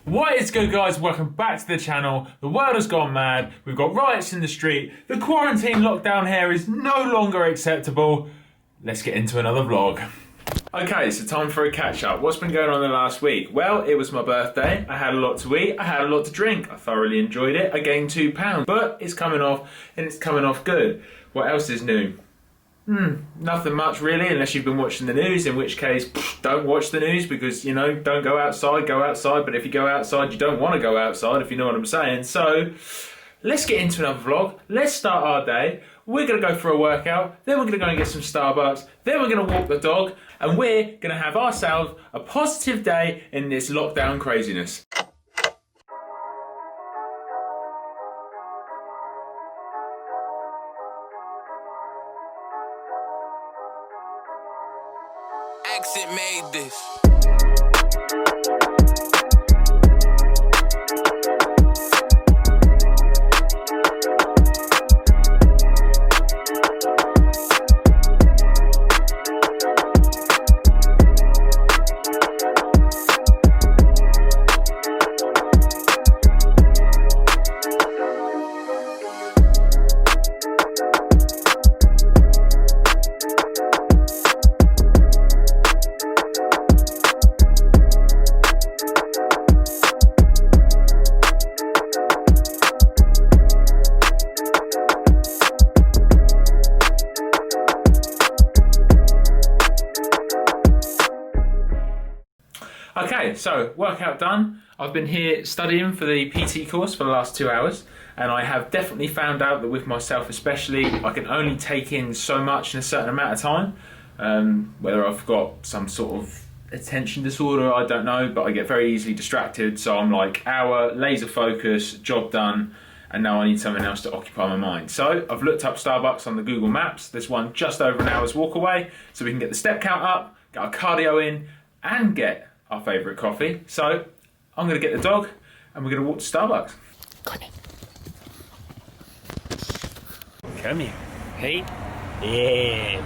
What is good, guys? Welcome back to the channel. The world has gone mad. We've got riots in the street. The quarantine lockdown here is no longer acceptable. Let's get into another vlog. Okay, so time for a catch up. What's been going on in the last week? Well, it was my birthday. I had a lot to eat. I had a lot to drink. I thoroughly enjoyed it. I gained 2 pounds, but it's coming off and it's coming off good. What else is new? Nothing much really, unless you've been watching the news, in which case, don't watch the news because, you know, don't go outside, but if you go outside, you don't want to go outside, if you know what I'm saying. So, let's get into another vlog. Let's start our day. We're going to go for a workout, then we're going to go and get some Starbucks, then we're going to walk the dog, and we're going to have ourselves a positive day in this lockdown craziness. Exit made this. Okay, so workout done. I've been here studying for the PT course for the last 2 hours, and I have definitely found out that with myself especially, I can only take in so much in a certain amount of time. Whether I've got some sort of attention disorder, I don't know, but I get very easily distracted, so I'm like, hour, laser focus, job done, and now I need something else to occupy my mind. So I've looked up Starbucks on the Google Maps. There's one just over an hour's walk away, so we can get the step count up, get our cardio in, and get our favourite coffee. So I'm going to get the dog and we're going to walk to Starbucks. Come here. Come here. Hey. Yeah.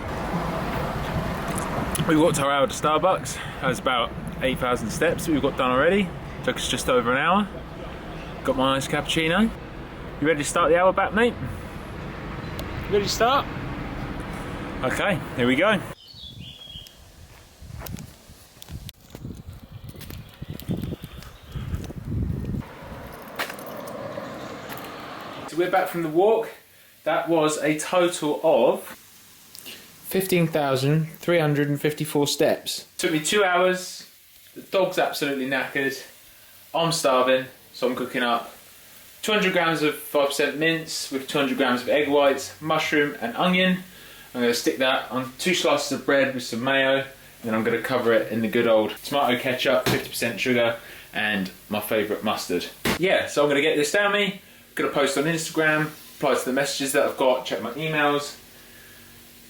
We walked our hour to Starbucks. That was about 8,000 steps that we've got done already. Took us just over an hour. Got my nice cappuccino. You ready to start the hour back, mate? You ready to start? Okay, here we go. So we're back from the walk. That was a total of 15,354 steps. Took me 2 hours. The dog's absolutely knackered. I'm starving, so I'm cooking up 200 grams of 5% mince with 200 grams of egg whites, mushroom and onion. I'm going to stick that on 2 slices of bread with some mayo, and then I'm going to cover it in the good old tomato ketchup, 50% sugar, and my favourite mustard. Yeah, so I'm going to get this down me. Going to post on Instagram, reply to the messages that I've got, check my emails,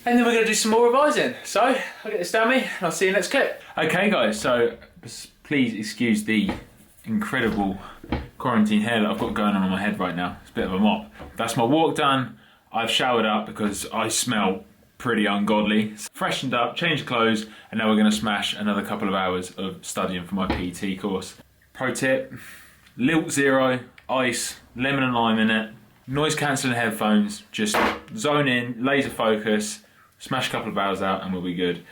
and then we're going to do some more revising. So I'll get this down me and I'll see you next clip. Okay guys, so please excuse the incredible quarantine hair that I've got going on my head right now. It's a bit of a mop. That's my walk done. I've showered up because I smell pretty ungodly. Freshened up, changed clothes, and now we're going to smash another couple of hours of studying for my PT course. Pro tip, Lilt Zero, ice, lemon and lime in it, noise cancelling headphones, just zone in, laser focus, smash a couple of hours out and we'll be good.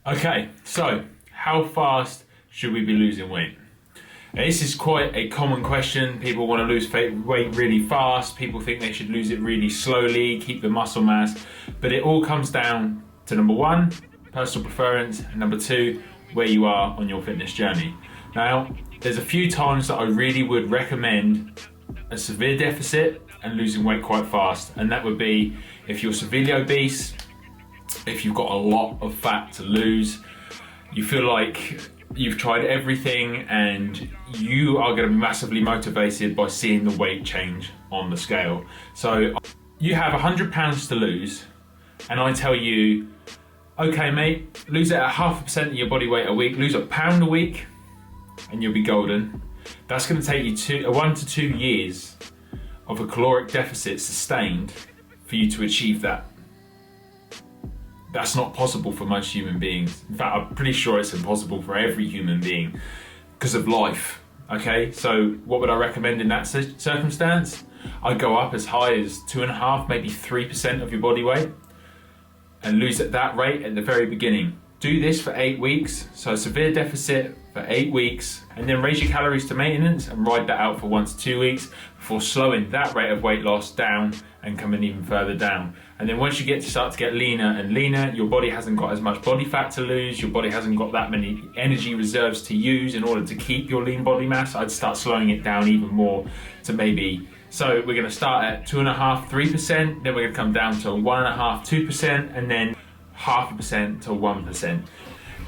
Okay, so how fast should we be losing weight? Now, this is quite a common question. People want to lose weight really fast. People think they should lose it really slowly, keep the muscle mass. But it all comes down to number 1, personal preference, and number 2, where you are on your fitness journey. Now, there's a few times that I really would recommend a severe deficit and losing weight quite fast. And that would be if you're severely obese, if you've got a lot of fat to lose, you feel like you've tried everything and you are going to be massively motivated by seeing the weight change on the scale. So you have 100 pounds to lose and I tell you, okay mate, lose it at 0.5% of your body weight a week, lose a pound a week and you'll be golden. That's going to take you 1 to 2 years of a caloric deficit sustained for you to achieve that. That's not possible for most human beings. In fact, I'm pretty sure it's impossible for every human being because of life. Okay, so what would I recommend in that circumstance? I'd go up as high as 2.5%, maybe 3% of your body weight and lose at that rate at the very beginning. Do this for 8 weeks, so a severe deficit for 8 weeks, and then raise your calories to maintenance and ride that out for 1 to 2 weeks before slowing that rate of weight loss down and coming even further down. And then once you start to get leaner and leaner, your body hasn't got as much body fat to lose, your body hasn't got that many energy reserves to use in order to keep your lean body mass, I'd start slowing it down even more to maybe, so we're gonna start at 2.5%, 3%, then we're gonna come down to 1.5%, 2%, and then 0.5% to 1%.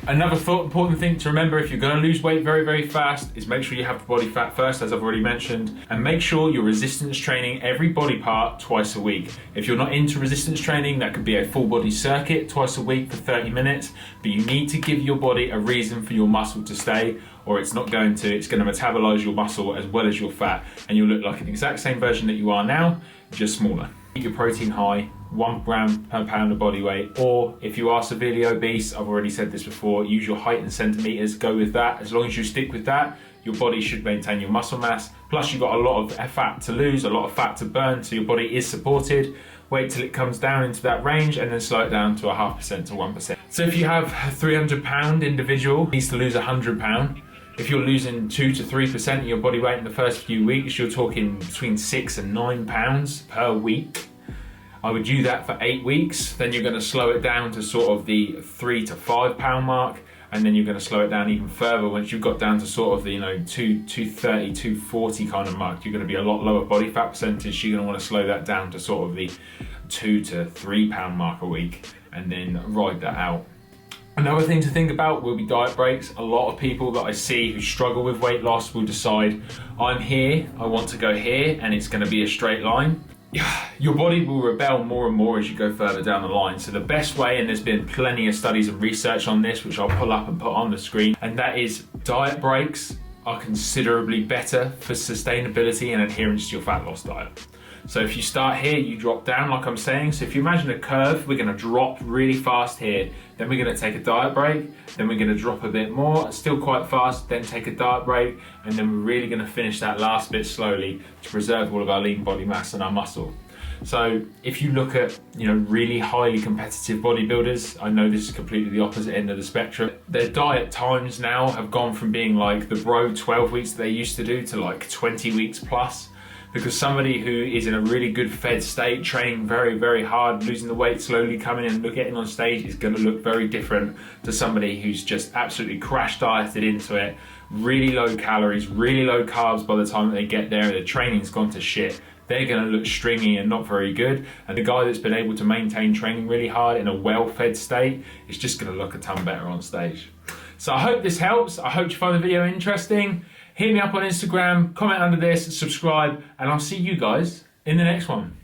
Another important thing to remember if you're going to lose weight very, very fast is make sure you have the body fat first, as I've already mentioned, and make sure you're resistance training every body part twice a week. If you're not into resistance training, that could be a full body circuit twice a week for 30 minutes, but you need to give your body a reason for your muscle to stay, or it's not going to. It's going to metabolize your muscle as well as your fat, and you'll look like an exact same version that you are now, just smaller. Keep your protein high, 1 gram per pound of body weight, or if you are severely obese, I've already said this before, use your height in centimeters, go with that. As long as you stick with that, your body should maintain your muscle mass. Plus you've got a lot of fat to lose, a lot of fat to burn, so your body is supported. Wait till it comes down into that range and then slow it down to 0.5% to 1%. So if you have a 300 pound individual needs to lose 100 pound, if you're losing 2 to 3% of your body weight in the first few weeks, you're talking between 6 and 9 pounds per week. I would do that for 8 weeks. Then you're going to slow it down to sort of the 3 to 5 pound mark. And then you're going to slow it down even further once you've got down to sort of the 230, 240 kind of mark. You're going to be a lot lower body fat percentage. You're going to want to slow that down to sort of the 2 to 3 pound mark a week and then ride that out. Another thing to think about will be diet breaks. A lot of people that I see who struggle with weight loss will decide, I'm here, I want to go here, and it's going to be a straight line. Your body will rebel more and more as you go further down the line. So the best way, and there's been plenty of studies and research on this, which I'll pull up and put on the screen, and that is diet breaks are considerably better for sustainability and adherence to your fat loss diet. So if you start here, you drop down like I'm saying. So if you imagine a curve, we're gonna drop really fast here, then we're gonna take a diet break, then we're gonna drop a bit more, still quite fast, then take a diet break, and then we're really gonna finish that last bit slowly to preserve all of our lean body mass and our muscle. So if you look at, really highly competitive bodybuilders, I know this is completely the opposite end of the spectrum. Their diet times now have gone from being like the bro 12 weeks that they used to do to like 20 weeks plus. Because somebody who is in a really good fed state, training very, very hard, losing the weight slowly, coming in and getting on stage is going to look very different to somebody who's just absolutely crash dieted into it, really low calories, really low carbs by the time that they get there and the training's gone to shit. They're going to look stringy and not very good. And the guy that's been able to maintain training really hard in a well-fed state is just going to look a ton better on stage. So I hope this helps. I hope you find the video interesting. Hit me up on Instagram, comment under this, subscribe, and I'll see you guys in the next one.